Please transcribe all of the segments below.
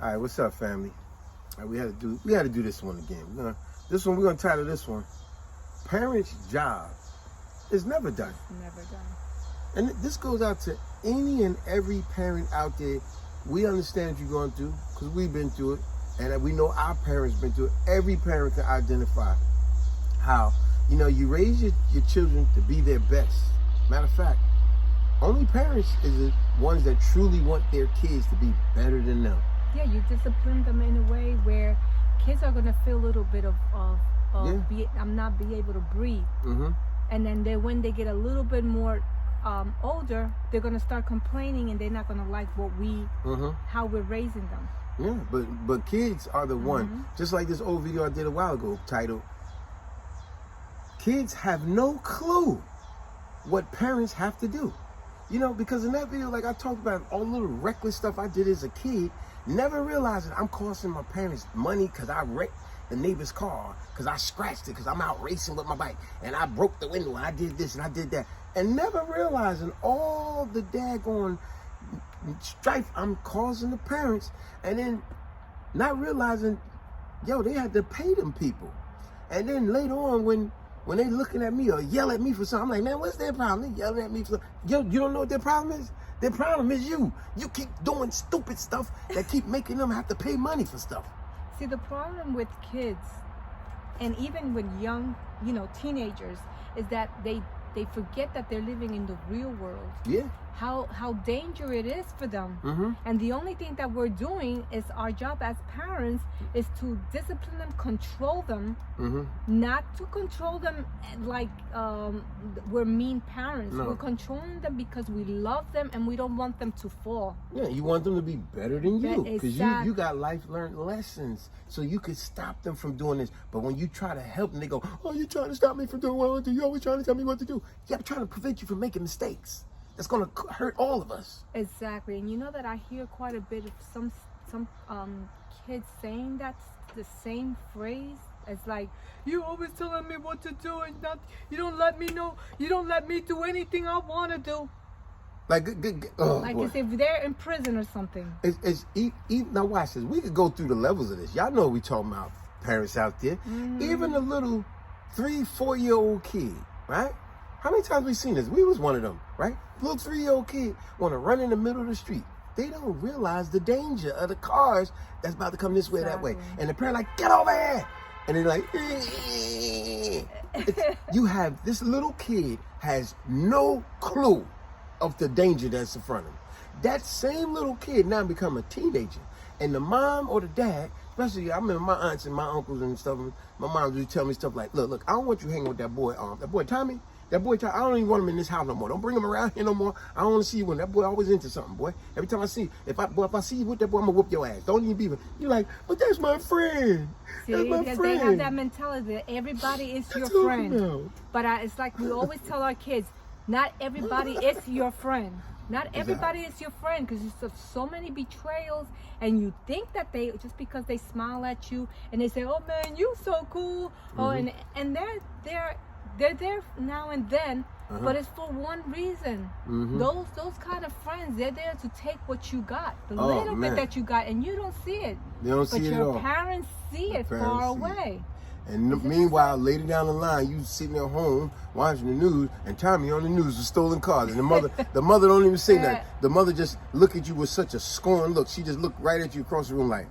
All right, what's up, family? All right, we had to do this one again. We're gonna title this one, Parents' Job is Never Done. Never done. And this goes out to any and every parent out there. We understand what you're going through because we've been through it, and we know our parents been through it. Every parent can identify how, you raise your children to be their best. Matter of fact, only parents is the ones that truly want their kids to be better than them. Yeah, you discipline them in a way where kids are gonna feel a little bit of not be able to breathe. Mm-hmm. And then when they get a little bit more older, they're gonna start complaining, and they're not gonna like how we're raising them. Yeah, but kids are the one. Just like this old video I did a while ago titled, "Kids have no clue what parents have to do." Because in that video, like I talked about all the little reckless stuff I did as a kid, never realizing I'm costing my parents money because I wrecked the neighbor's car, because I scratched it, because I'm out racing with my bike, and I broke the window, and I did this, and I did that. And never realizing all the daggone strife I'm causing the parents, and then not realizing, they had to pay them people. And then later on, when they looking at me or yell at me for something, I'm like, man, what's their problem? They yelling at me for you don't know what their problem is? Their problem is you. You keep doing stupid stuff that keep making them have to pay money for stuff. See, the problem with kids, and even with young, teenagers, is that they forget that they're living in the real world. Yeah. How dangerous it is for them. Mm-hmm. And the only thing that we're doing is our job as parents is to discipline them, control them, not to control them like we're mean parents. No. We're controlling them because we love them and we don't want them to fall. Yeah, you want them to be better than you, because exactly. you got life learned lessons, so you can stop them from doing this. But when you try to help them, they go, "Oh, you're trying to stop me from doing what I want to do. You're always trying to tell me what to do." Yeah, I'm trying to prevent you from making mistakes. That's gonna hurt all of us. Exactly. And you know that I hear quite a bit of some kids saying that's the same phrase. It's like, "You always telling me what to do, and you don't let me know. You don't let me do anything I want to do." Like as if they're in prison or something. Now watch this. We could go through the levels of this. Y'all know what we talking about, parents out there. Even a little 3-4-year-old kid, right? How many times we seen this? We was one of them, right? Little 3-year-old kid want to run in the middle of the street. They don't realize the danger of the cars that's about to come this way, that way. And the parent like, "Get over here!" And they're like, you have, this little kid has no clue of the danger that's in front of him. That same little kid now become a teenager. And the mom or the dad, especially, I remember my aunts and my uncles and stuff, my mom would tell me stuff like, look, I don't want you hanging with that boy Tommy. I don't even want him in this house no more. Don't bring him around here no more. I don't want to see you when that boy always into something, boy. Every time I see, if I see you with that boy, I'm gonna whoop your ass. Don't even be. You're like, but that's my friend. See, that's my because friend. they have that mentality that everybody is your friend. But it's like we always tell our kids, not everybody is your friend. Not everybody is your friend, because there's so many betrayals, and you think that they, just because they smile at you and they say, "Oh man, you so cool," and they're there now and then, but it's for one reason. Those kind of friends, they're there to take what you got, the little bit that you got, and you don't see it. They don't see it at all. But your parents see it far away. And meanwhile, later down the line, you sitting at home watching the news, and Tommy on the news with stolen cars, and the mother don't even say nothing. The mother just look at you with such a scorn look. She just looked right at you across the room like,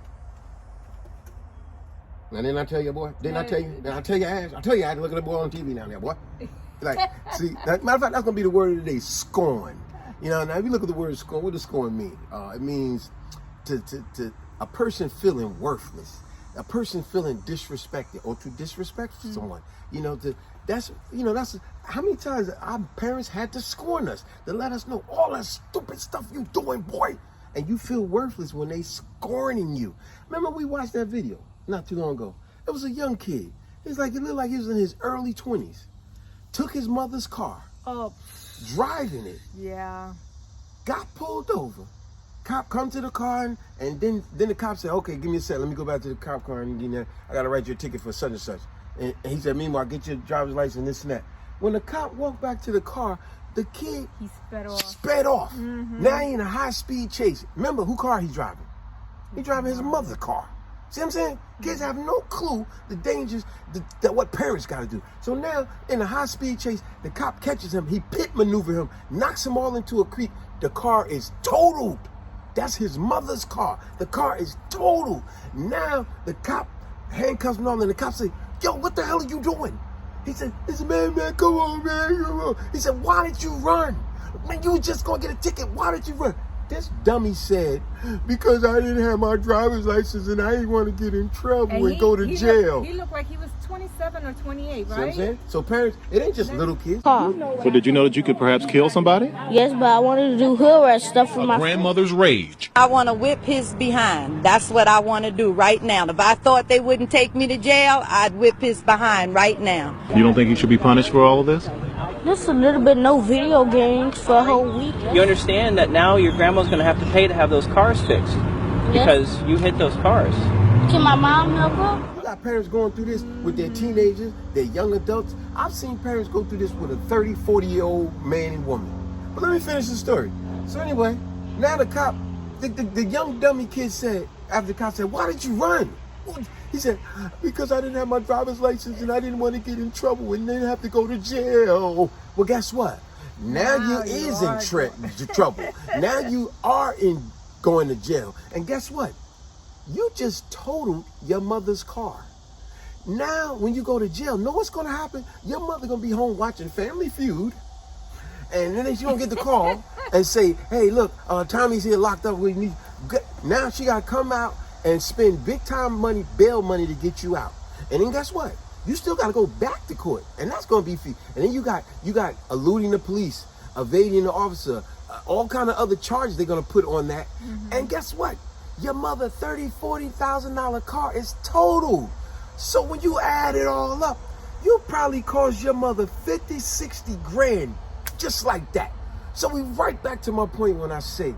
"Now didn't I tell you, boy? Didn't I tell you? Didn't I tell you ass? I tell you I had to look at the boy on TV down there, boy." Like, see, matter of fact, that's gonna be the word of the day: scorn. Now if you look at the word scorn, what does scorn mean? It means to a person feeling worthless, a person feeling disrespected, or to disrespect someone. That's how many times our parents had to scorn us, to let us know all that stupid stuff you doing, boy, and you feel worthless when they scorning you. Remember we watched that video not too long ago. It was a young kid. It looked like he was in his early 20s. Took his mother's car, driving it. Yeah. Got pulled over. Cop come to the car, and then the cop said, "Okay, give me a sec. Let me go back to the cop car and I gotta write you a ticket for such and such." And he said, "Meanwhile, get your driver's license, this and that." When the cop walked back to the car, the kid he sped off. Now he in a high-speed chase. Remember who car he's driving? He's driving his mother's car. See what I'm saying? Kids have no clue the dangers that what parents got to do. So now, in a high-speed chase, the cop catches him. He pit maneuver him, knocks him all into a creek. The car is totaled. That's his mother's car. The car is totaled. Now, the cop handcuffs him all, and the cop say, yo, what the hell are you doing? He said, man, come on, man, come on. He said, why did you run? Man, you were just going to get a ticket. Why did you run? This dummy said, because I didn't have my driver's license and I didn't want to get in trouble and go to jail. He looked like he was 27 or 28, right? See what I'm saying? So parents, it ain't just little kids. So did you know that you could perhaps kill somebody? Yes, but I wanted to do hood rat stuff for my Grandmother's rage. I want to whip his behind. That's what I want to do right now. If I thought they wouldn't take me to jail, I'd whip his behind right now. You don't think he should be punished for all of this? Just a little bit, no video games for a whole week. You understand that now your grandma's going to have to pay to have those cars fixed because you hit those cars. Can my mom help her? You got parents going through this with their teenagers, their young adults. I've seen parents go through this with a 30, 40-year-old man and woman. But let me finish the story. So anyway, now the cop, the young dummy kid said, after the cop said, why did you run? He said, because I didn't have my driver's license and I didn't want to get in trouble and then have to go to jail. Well, guess what? Now you is in trouble. Now you are in going to jail. And guess what? You just totaled your mother's car. Now, when you go to jail, know what's going to happen? Your mother going to be home watching Family Feud. And then she's going to get the call and say, hey, look, Tommy's here locked up with me. Now she got to come out and spend big time money, bail money to get you out. And then guess what? You still got to go back to court, and that's going to be fee. And then you got eluding the police, evading the officer, all kind of other charges they're going to put on that. Mm-hmm. And guess what? Your mother $30,000-$40,000 car is totaled. So when you add it all up, you probably cost your mother 50, 60 grand, just like that. So we right back to my point when I say,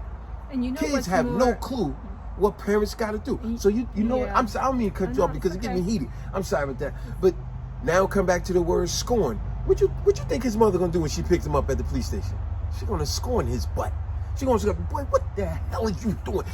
and you know kids have no clue what parents got to do. So you know what? I'm sorry, I don't mean to cut you off because it get me heated. I'm sorry about that. But now come back to the word scorn. What you think his mother gonna do when she picked him up at the police station? She's gonna scorn his butt. She's gonna say, boy, what the hell are you doing?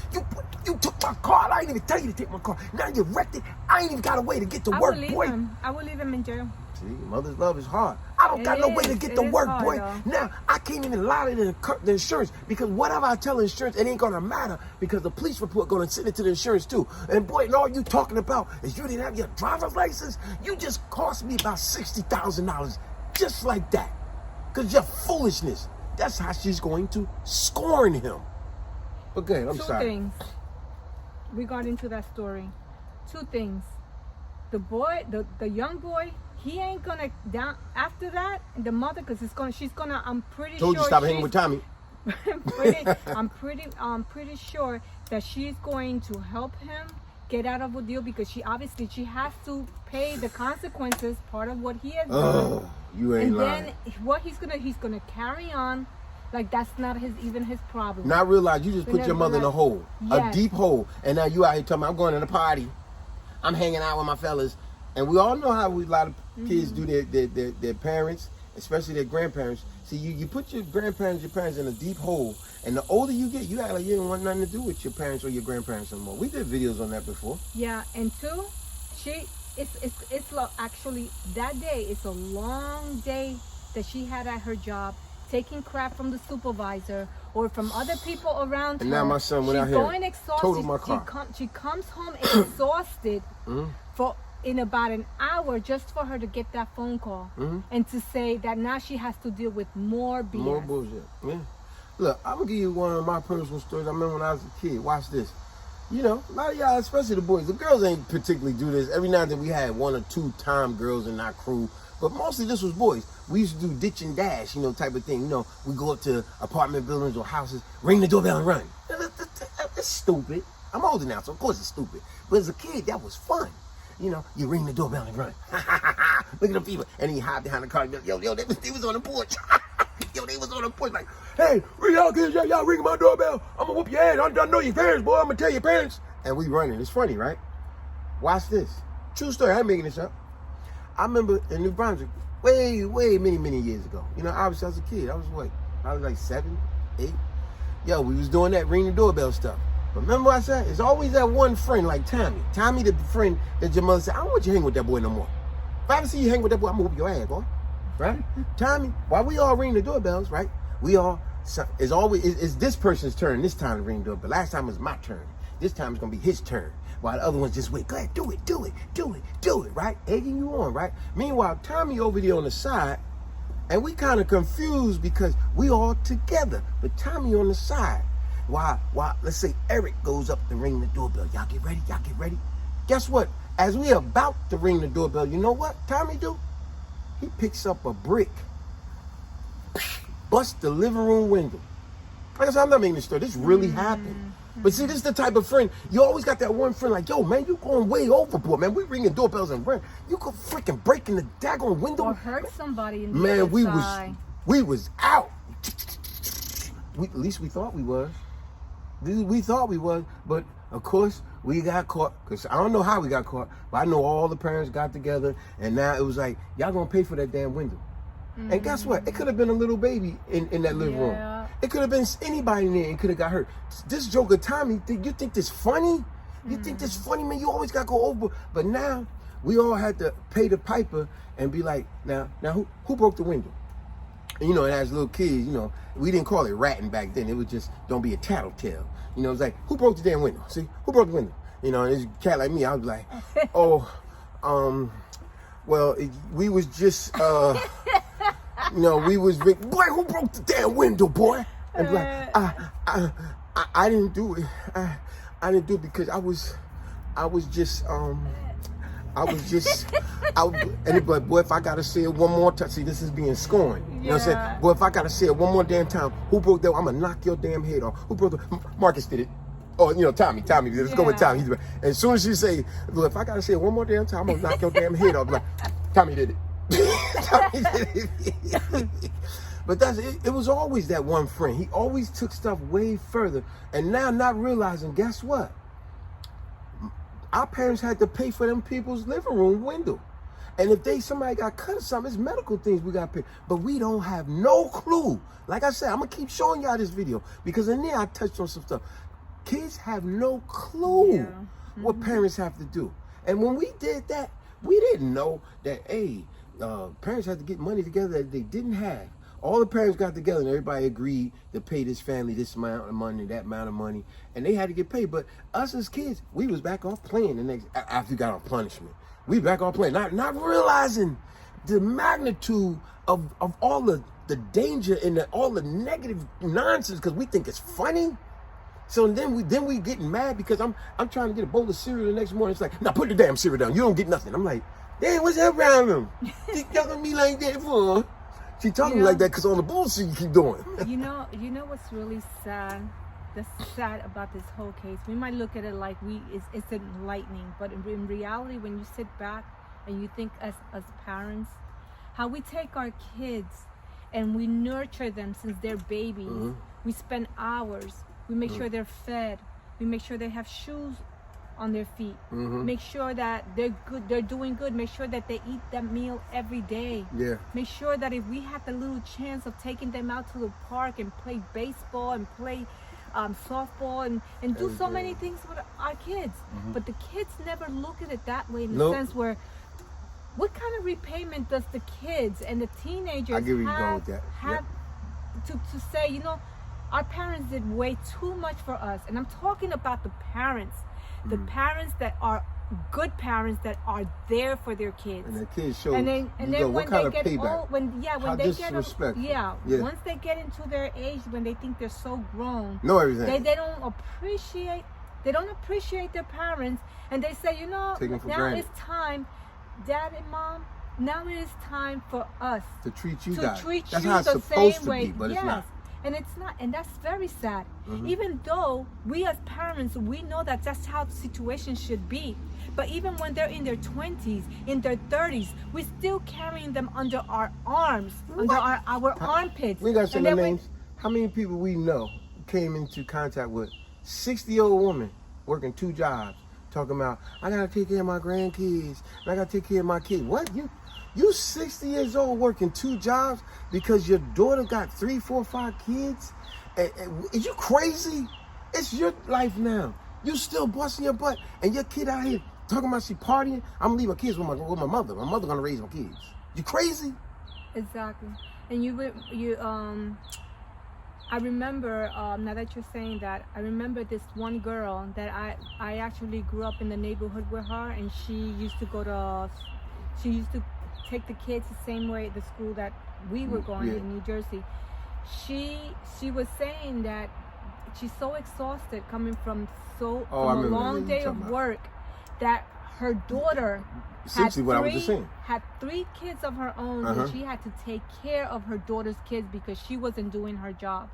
You took my car. I didn't even tell you to take my car. Now you wrecked it. I ain't even got a way to get to work, boy. I will leave him in jail. See, mother's love is hard. I don't got no way to get to work, boy. Now, I can't even lie to the insurance because whatever I tell the insurance, it ain't going to matter because the police report going to send it to the insurance too. And boy, and all you talking about is you didn't have your driver's license. You just cost me about $60,000 just like that because your foolishness. That's how she's going to scorn him. Okay, I'm sorry. Two things regarding to that story. Two things. The boy, the young boy, he ain't gonna down after that. And the mother, because she's gonna. I'm pretty sure. Told you stop hanging with Tommy. I'm pretty sure that she's going to help him get out of a deal because she has to pay the consequences, part of what he has done. You ain't lying. And then what he's gonna carry on like that's not even his problem. Now I realize you just put your mother in a hole, yes. A deep hole, and now you out here talking about I'm going to the party, I'm hanging out with my fellas, and we all know how a lot of kids do their parents, especially their grandparents. See, you put your grandparents, your parents in a deep hole, and the older you get, you act like you didn't want nothing to do with your parents or your grandparents anymore. We did videos on that before. Yeah, and two, actually that day, it's a long day that she had at her job, taking crap from the supervisor or from other people around her. And now my son went out here, going exhausted. totaled my car. She comes home exhausted in about an hour just for her to get that phone call and to say that now she has to deal with more BS. More bullshit. Yeah. Look, I'm gonna give you one of my personal stories. I remember when I was a kid. Watch this. You know, a lot of y'all, especially the boys, the girls ain't particularly do this. Every now and then we had 1 or 2 time girls in our crew, but mostly this was boys. We used to do ditch and dash, you know, type of thing. You know, we go up to apartment buildings or houses, ring the doorbell and run. It's stupid. I'm older now, so of course it's stupid. But as a kid, that was fun. You know, you ring the doorbell and run. Look at the people. And he hide behind the car. Yo, they was on the porch. Yo, they was on the porch like, hey, y'all kids, y'all ring my doorbell. I'm gonna whoop your ass. I know your parents, boy. I'm gonna tell your parents. And we running. It's funny, right? Watch this. True story. I ain't making this up. I remember in New Brunswick, way, many years ago. You know, obviously I was a kid. I was like 7, 8. Yo, we was doing that ring the doorbell stuff. But remember what I said? It's always that one friend like Tommy. Tommy, the friend that your mother said, I don't want you to hang with that boy no more. If I ever see you hang with that boy, I'm gonna whoop your ass, boy. Right? Tommy, while we all ring the doorbells, right? It's this person's turn this time to ring the doorbell. Last time it was my turn. This time it's gonna be his turn. While the other ones just wait, go ahead, do it, right? Egging you on, right? Meanwhile, Tommy over there on the side, and we kind of confused because we all together, but Tommy on the side. While let's say Eric goes up to ring the doorbell. Y'all get ready. Guess what? As we about to ring the doorbell, you know what Tommy do? He picks up a brick, busts the living room window. Like I said, I'm not making this story. This really happened. But see, this is the type of friend, you always got that one friend like, yo, man, you going way overboard, man. We ringing doorbells and run. You could freaking break in the daggone window. Or hurt somebody in the man, side. we was out. At least we thought we was. We thought we was, but of course we got caught. Cause I don't know how we got caught, but I know all the parents got together, and now it was like, y'all gonna pay for that damn window. And guess what? It could have been a little baby in that living room. It could have been anybody in there and could have got hurt. This joker Tommy, you think this funny? You think this funny, man? You always got to go over. But now we all had to pay the piper and be like, now who broke the window? And, you know, and as little kids, you know, we didn't call it ratting back then. It was just, don't be a tattletale. You know, it was like, who broke the damn window? See, who broke the window? You know, and this cat like me, I was like, we was just, you know, we was, boy, who broke the damn window, boy? And be like, I didn't do it. I didn't do it because I was just, and it, but boy, if I gotta say it one more time, see, this is being scorned. You know what I'm saying? Boy, if I gotta say it one more damn time, who broke that? I'm gonna knock your damn head off. Who broke the? Marcus did it. Oh, you know, Tommy. Let's go with Tommy. And as soon as she say, look, if I gotta say it one more damn time, I'm gonna knock your damn head off. Like, Tommy did it. Tommy did it. But it was always that one friend. He always took stuff way further. And now not realizing, guess what? Our parents had to pay for them people's living room window. And if somebody got cut or something, it's medical things we got to pay. But we don't have no clue. Like I said, I'm going to keep showing y'all this video because in there I touched on some stuff. Kids have no clue what parents have to do. And when we did that, we didn't know that, parents had to get money together that they didn't have. All the parents got together and everybody agreed to pay this family this amount of money, that amount of money, and they had to get paid. But us as kids, we was back off playing the next after we got off punishment. We back off playing, not realizing the magnitude of all the danger and all the negative nonsense because we think it's funny. So then we getting mad because I'm trying to get a bowl of cereal the next morning. It's like, now put the damn cereal down. You don't get nothing. I'm like, damn, what's that around them? She talking to me like that for? She talking to me like that because on the bullshit you keep doing. You know what's really sad? That's sad about this whole case. We might look at it like it's enlightening, but in reality, when you sit back and you think as parents, how we take our kids and we nurture them since they're babies. We spend hours. We make sure they're fed. We make sure they have shoes on their feet. Make sure that they're good, they're doing good. Make sure that they eat that meal every day. Make sure that if we have the little chance of taking them out to the park and play baseball and play softball and do so many things with our kids. But the kids never look at it that way in the sense where, what kind of repayment does the kids and the teenagers have to say, you know, our parents did way too much for us. And I'm talking about the parents. The parents that are good parents that are there for their kids. And the kids show and then when they get old, once they get into their age when they think they're so grown, know everything. They don't appreciate their parents, and they say, you know, now it's time, Dad and Mom, now it is time for us to treat you guys. That's how it's supposed to be, but it's not. And it's not, and that's very sad. Even though we as parents, we know that that's how the situation should be. But even when they're in their 20s, in their 30s, we're still carrying them under our arms, under our armpits. We got some names. How many people we know came into contact with 60-year-old woman working 2 jobs, talking about, I gotta take care of my grandkids, and I gotta take care of my kids. What? You 60 years old working 2 jobs because your daughter got 3, 4, 5 kids? Is you crazy? It's your life now. You still busting your butt, and your kid out here talking about she partying. I'm gonna leave my kids with my mother. My mother gonna raise my kids. You crazy? Exactly. And I remember, now that you're saying that, I remember this one girl that I actually grew up in the neighborhood with her, and she used to take the kids the same way, the school that we were going in New Jersey. She was saying that she's so exhausted coming from a long day of work that her daughter had three kids of her own, and she had to take care of her daughter's kids because she wasn't doing her job.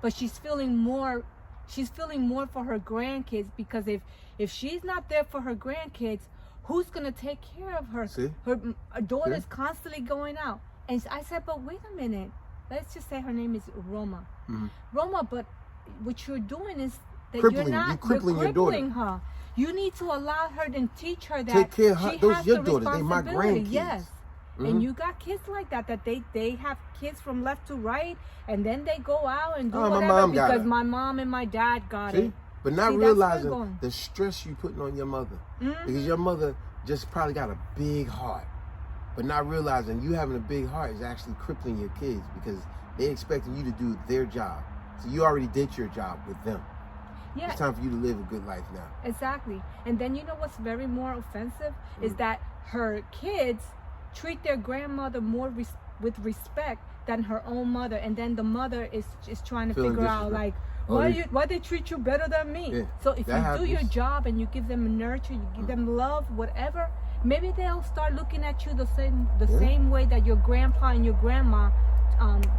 But she's feeling more for her grandkids, because if she's not there for her grandkids, who's gonna take care of her? See? Her daughter's constantly going out. And I said, but wait a minute. Let's just say her name is Roma. Roma, but what you're doing is that you're crippling her. You need to allow her and teach her that take care of her. she Those has your the daughters, they my responsibility. grandkids. Yes. And you got kids like that they have kids from left to right, and then they go out and do whatever because my mom and my dad got it. But not realizing the stress you putting on your mother. Because your mother just probably got a big heart. But not realizing you having a big heart is actually crippling your kids, because they're expecting you to do their job. So you already did your job with them. Yeah. It's time for you to live a good life now. Exactly. And then you know what's very more offensive is that her kids treat their grandmother more with respect than her own mother, and then the mother is trying to figure out like why they treat you better than me. Yeah, so if you do your job and you give them nurture, you give them love, whatever, maybe they'll start looking at you the same way that your grandpa and your grandma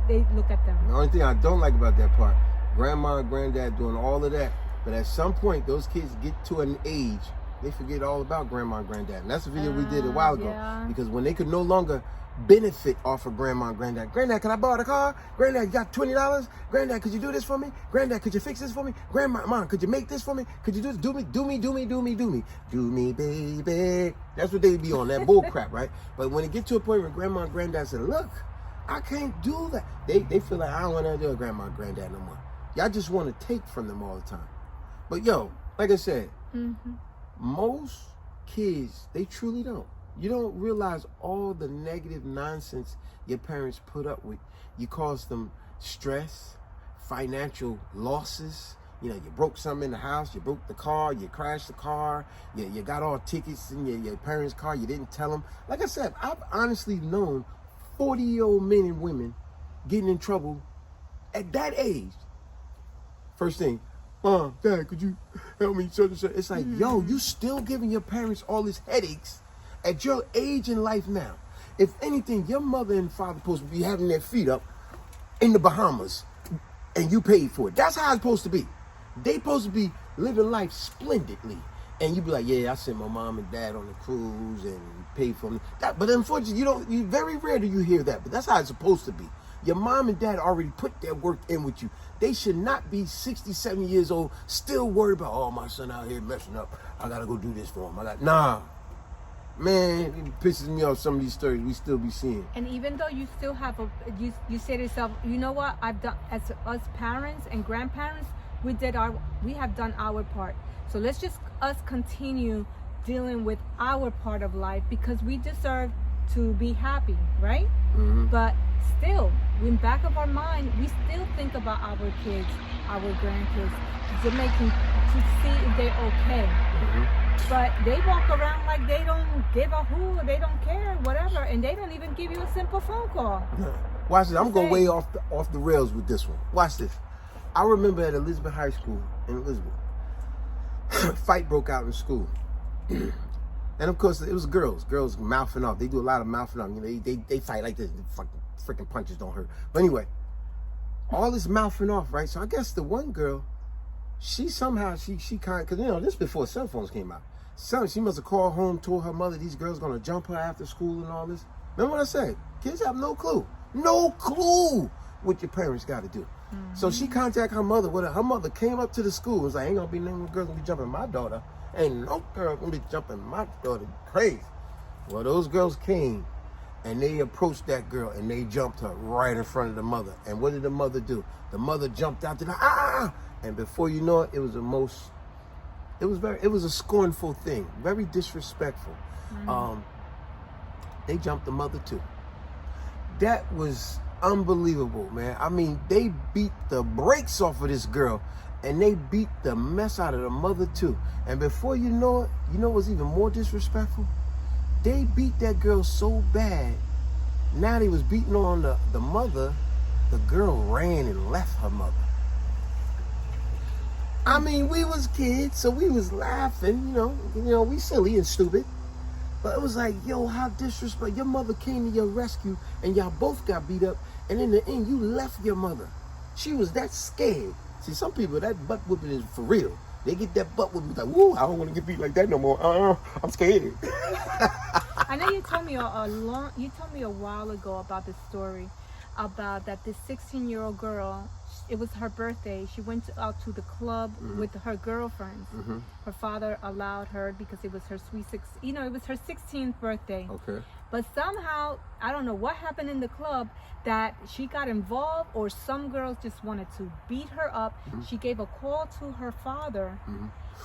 they look at them. The only thing I don't like about that part, grandma and granddad doing all of that, but at some point those kids get to an age they forget all about grandma and granddad. And that's a video we did a while ago. Because when they could no longer benefit off of grandma and granddad. Granddad, can I borrow the car? Granddad, you got $20? Granddad, could you do this for me? Granddad, could you fix this for me? Grandma, mom, could you make this for me? Could you do this? Do me, baby. That's what they be on, that bull crap, right? But when it get to a point where grandma and granddad said, look, I can't do that. They feel like, I don't want to do a grandma and granddad no more. Y'all just want to take from them all the time. But yo, like I said, most kids, they truly don't. You don't realize all the negative nonsense your parents put up with. You cause them stress, financial losses. You know, you broke something in the house, you broke the car, you crashed the car, you got all tickets in your parents' car, you didn't tell them. Like I said, I've honestly known 40-year-old men and women getting in trouble at that age. First thing, Mom, Dad, could you help me? It's like, yo, you still giving your parents all these headaches at your age in life now. If anything, your mother and father supposed to be having their feet up in the Bahamas, and you paid for it. That's how it's supposed to be. They supposed to be living life splendidly, and you be like, yeah, I sent my mom and dad on the cruise and paid for them. But unfortunately, you very rare do you hear that. But that's how it's supposed to be. Your mom and dad already put their work in with you. They should not be 60, 70 years old, still worried about, oh, my son out here messing up. I got to go do this for him. Nah. Man, it pisses me off, some of these stories we still be seeing. And even though you still have you say to yourself, you know what, I've done, as us parents and grandparents, we have done our part. So let's just us continue dealing with our part of life, because we deserve to be happy, right? But still, in back of our mind, we still think about our kids, our grandkids, to see if they're okay. But they walk around like they don't give a who, they don't care, whatever, and they don't even give you a simple phone call. Watch this. I'm going way off the rails with this one. Watch this. I remember at Elizabeth High School in Elizabeth, fight broke out in school. And of course, it was girls mouthing off. They do a lot of mouthing off. You know, they fight like this. Freaking punches don't hurt. But anyway, all this mouthing off, right? So I guess the one girl, she somehow, she kind of, because, you know, this before cell phones came out. So she must have called home, told her mother these girls going to jump her after school and all this. Remember what I said? Kids have no clue. No clue what your parents got to do. So she contacted her mother. Her mother came up to the school and was like, ain't going to be no girls going to be jumping my daughter. Ain't no girl going to be jumping my daughter. Crazy. Well, those girls came And they approached that girl and they jumped her right in front of the mother. And what did the mother do? The mother jumped out to the and before you know it, it was a scornful thing, very disrespectful. They jumped the mother too. That was unbelievable, man. I mean, they beat the brakes off of this girl and they beat the mess out of the mother too. And before you know it, you know what's even more disrespectful? They beat that girl so bad, now they was beating on the mother, the girl ran and left her mother. I mean, we was kids, so we was laughing, you know, we silly and stupid. But it was like, yo, how disrespectful. Your mother came to your rescue and y'all both got beat up. And in the end, you left your mother. She was that scared. See, some people, that butt whooping is for real. They get that butt whooping like, woo, I don't want to get beat like that no more. I'm scared. I know you told me a while ago about this story about that this 16-year-old girl, it was her birthday. She went out to the club with her girlfriends. Her father allowed her because it was her it was her 16th birthday. Okay. But somehow, I don't know what happened in the club, that she got involved, or some girls just wanted to beat her up. She gave a call to her father.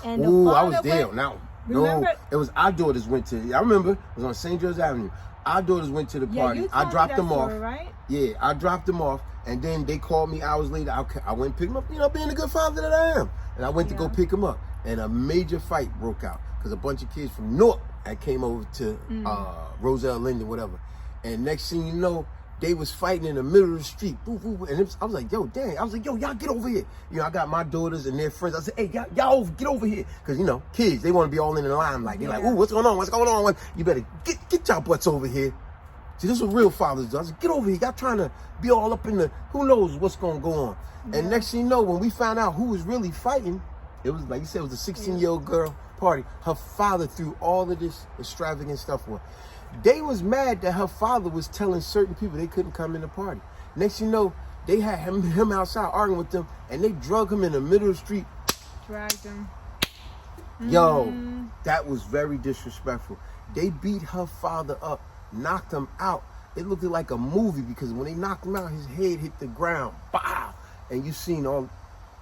And the Ooh, I father was there. went, Now, remember, no, it was our daughters went to, I remember, it was on St. George Avenue. Our daughters went to the party. You I told dropped me that them off. story, right? Yeah, I dropped them off, and then they called me hours later. I went and picked them up, you know, being the good father that I am. And I went to go pick them up, and a major fight broke out because a bunch of kids from Newark that came over to Roselle Linden, whatever. And next thing you know, they was fighting in the middle of the street. Boo, boo, boo. And I was like, yo, dang. I was like, yo, y'all get over here. You know, I got my daughters and their friends. I said, hey, y'all get over here. Because, you know, kids, they want to be all in the limelight. They're like, ooh, what's going on? What's going on? You better get y'all butts over here. See, this is what real fathers do. I said, get over here. Y'all trying to be all up in the, who knows what's going to go on. And next thing you know, when we found out who was really fighting, it was, like you said, it was a 16-year-old girl party. Her father threw all of this extravagant stuff on. They was mad that her father was telling certain people they couldn't come in the party. Next thing you know, they had him outside arguing with them, and they drug him in the middle of the street. Dragged him. Yo, that was very disrespectful. They beat her father up, knocked him out. It looked like a movie because when they knocked him out, his head hit the ground. Bow! And you seen all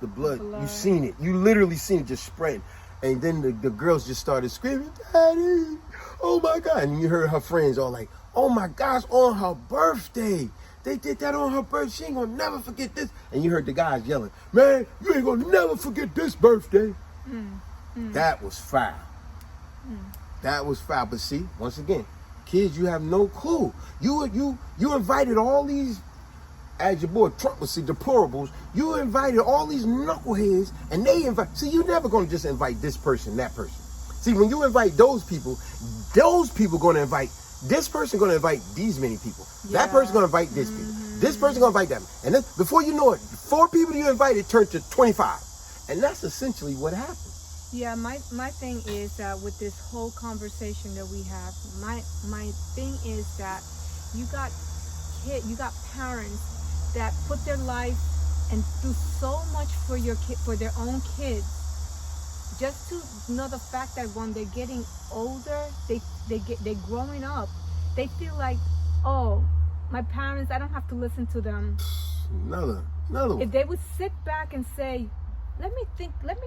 the blood. You seen it. You literally seen it just spread. And then the girls just started screaming, Daddy, oh my God. And you heard her friends all like, oh my gosh, on her birthday. They did that on her birthday. She ain't gonna never forget this. And you heard the guys yelling, man, you ain't gonna never forget this birthday. That was foul. That was foul. But see, once again, kids, you have no clue. You invited all these, as your boy Trump would say, deplorables. You invited all these knuckleheads, and they invite. See, you're never gonna just invite this person, that person. See, when you invite those people gonna invite this person. Gonna invite these many people. That person gonna invite this people. This person gonna invite them. And then before you know it, 4 people you invited turned to 25, and that's essentially what happened. Yeah, my thing is that with this whole conversation that we have, my thing is that you got parents that put their life and do so much for for their own kids, just to know the fact that when they're getting older, they're growing up, they feel like, oh, my parents, I don't have to listen to them. Another one. If they would sit back and say, let me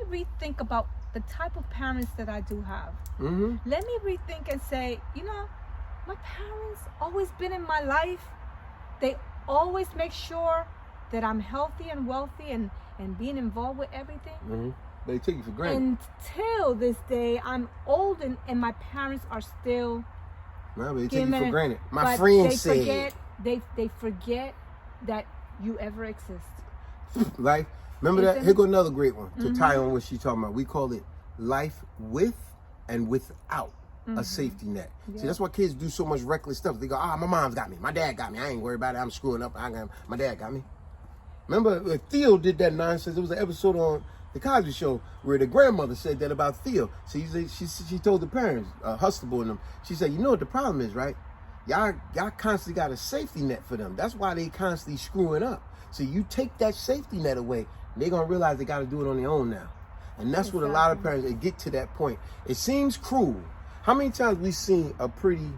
rethink about the type of parents that I do have. Let me rethink and say, you know, my parents always been in my life. They always make sure that I'm healthy and wealthy and being involved with everything. They take you for granted. Until this day, I'm old and my parents are still. No, they take you for granted. My but friend they said. They forget that you ever exist. Like, remember that? Here go another great one to tie on what she's talking about. We call it life with and without a safety net. See, that's why kids do so much reckless stuff. They go, my mom's got me. My dad got me. I ain't worried about it. I'm screwing up. My dad got me. Remember, Theo did that nonsense. There was an episode on The Cosby Show where the grandmother said that about Theo. So she told the parents, Hustable and them, she said, you know what the problem is, right? Y'all constantly got a safety net for them. That's why they constantly screwing up. So you take that safety net away, they're going to realize they got to do it on their own now. And that's what a lot of parents, they get to that point. It seems cruel. How many times we seen a pretty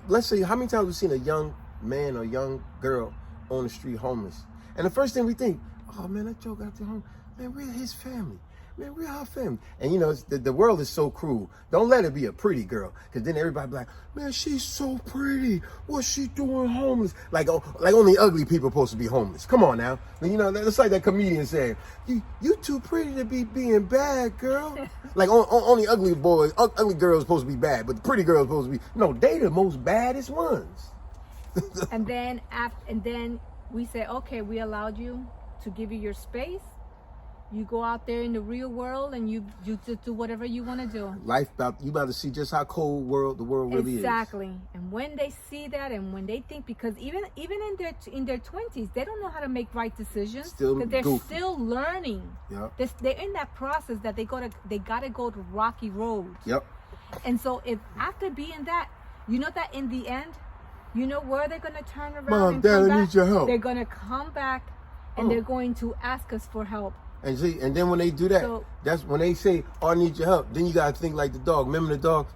let's say, how many times we've seen a young man or young girl on the street homeless, and the first thing we think, oh man, that Joe got to home. Man, we're his family. Man, we're our family. And you know, the world is so cruel. Don't let it be a pretty girl, because then everybody be like, man, she's so pretty. What's she doing homeless? Like only ugly people supposed to be homeless. Come on now. You know, that's like that comedian saying, you too pretty to be being bad, girl. Like only ugly boys, ugly girls supposed to be bad, but the pretty girls supposed to be, no, they the most baddest ones. And then we say, okay, we allowed you to give you your space. You go out there in the real world and you just do whatever you want to do. You about to see just how cold the world really is. Exactly. And when they see that, and when they think, because even in their 20s, they don't know how to make right decisions. Still they're goofy. still learning. Yep. They're in that process that they gotta go to rocky roads. Yep. And so if after being that, you know that in the end, you know where they're gonna turn around. Mom, and Dad, come I back? need your help. They're gonna come back, and they're going to ask us for help. And see, and then when they do that, So- that's when they say, "Oh, I need your help." Then you gotta think like the dog. Remember the dog?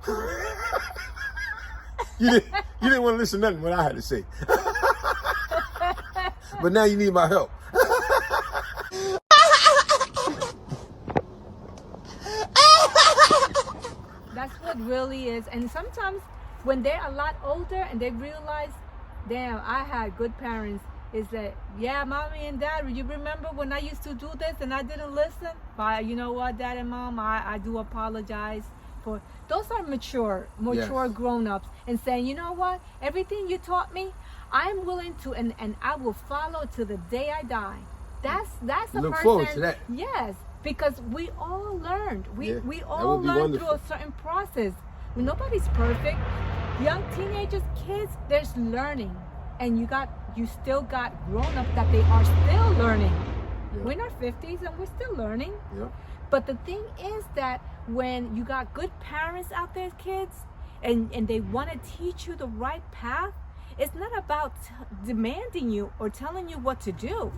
you didn't want to listen to nothing what I had to say. But now you need my help. That's what really is. And sometimes when they're a lot older and they realize, damn, I had good parents, is that, yeah, mommy and dad, you remember when I used to do this and I didn't listen? But you know what, dad and mom, I do apologize for. Those are mature Yes. grown-ups, and saying, you know what, everything you taught me, I'm willing to, and I will follow to the day I die. That's a Look person. forward to that. Yes, because we all learned. We Yeah, all that would be learned through wonderful. a certain process. Nobody's perfect. Young teenagers, kids, there's learning, and you still got grown-ups that they are still learning. Yeah. We're in our 50s and we're still learning. Yep. But the thing is that when you got good parents out there, kids, and they want to teach you the right path, it's not about demanding you or telling you what to do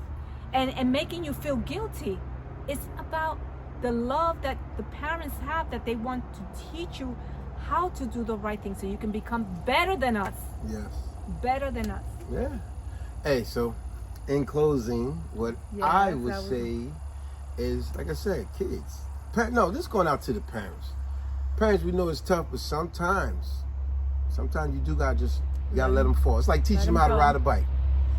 and making you feel guilty. It's about the love that the parents have, that they want to teach you how to do the right thing so you can become better than us. Yes. Better than us. Yeah. Hey, so in closing, what Yes, I would that was- say is, like I said, kids. No, this going out to the parents. Parents, we know it's tough, but sometimes you do gotta let them fall. It's like teaching them how to go. ride a bike.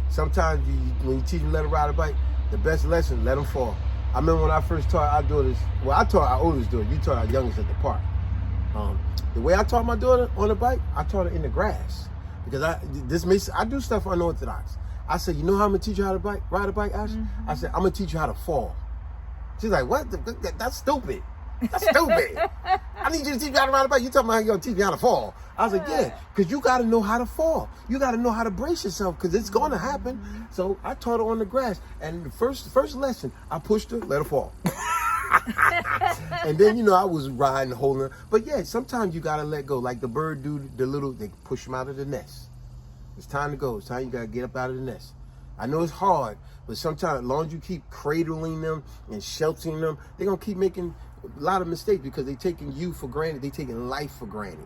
Sometimes when you teach them how to ride a bike, the best lesson, let them fall. I remember when I first taught our daughters. Well, I taught our oldest daughter. You taught our youngest at the park. The way I taught my daughter on the bike, I taught her in the grass, because I do stuff unorthodox. I said, you know how I'm gonna teach you how to ride a bike, Ash? Mm-hmm. I said, I'm gonna teach you how to fall. She's like, what? That's stupid. That's stupid. I need you to teach me how to ride a bike. You talking about how you gonna teach me how to fall? I was like, yeah, because you got to know how to fall. You got to know how to brace yourself, because it's going to happen. So I taught her on the grass, and the first lesson, I pushed her, let her fall. And then, I was riding, holding her. But yeah, sometimes you got to let go. Like the bird do, they push them out of the nest. It's time to go. It's time you got to get up out of the nest. I know it's hard, but sometimes as long as you keep cradling them and sheltering them, they're going to keep making a lot of mistakes, because they're taking you for granted. They're taking life for granted.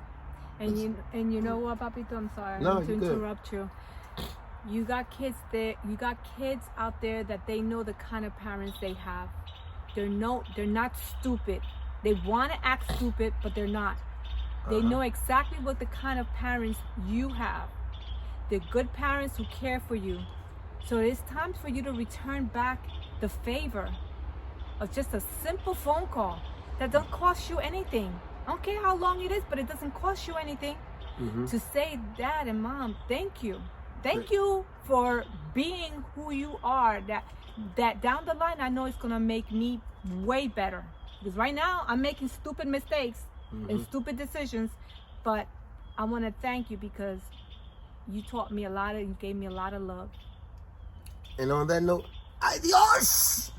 And you know what, Papito? I'm sorry No, to you're good. interrupt you. You got kids there. You got kids out there that they know the kind of parents they have. They're not stupid. They want to act stupid, but they're not. They know exactly what the kind of parents you have. They're good parents who care for you. So it's time for you to return back the favor of just a simple phone call that don't cost you anything. I don't care how long it is, but it doesn't cost you anything. To say, Dad and Mom, thank you. Thank you for being who you are. That down the line, I know it's gonna make me way better. Because right now, I'm making stupid mistakes and stupid decisions. But I want to thank you, because you taught me a lot. You gave me a lot of love. And on that note, adios!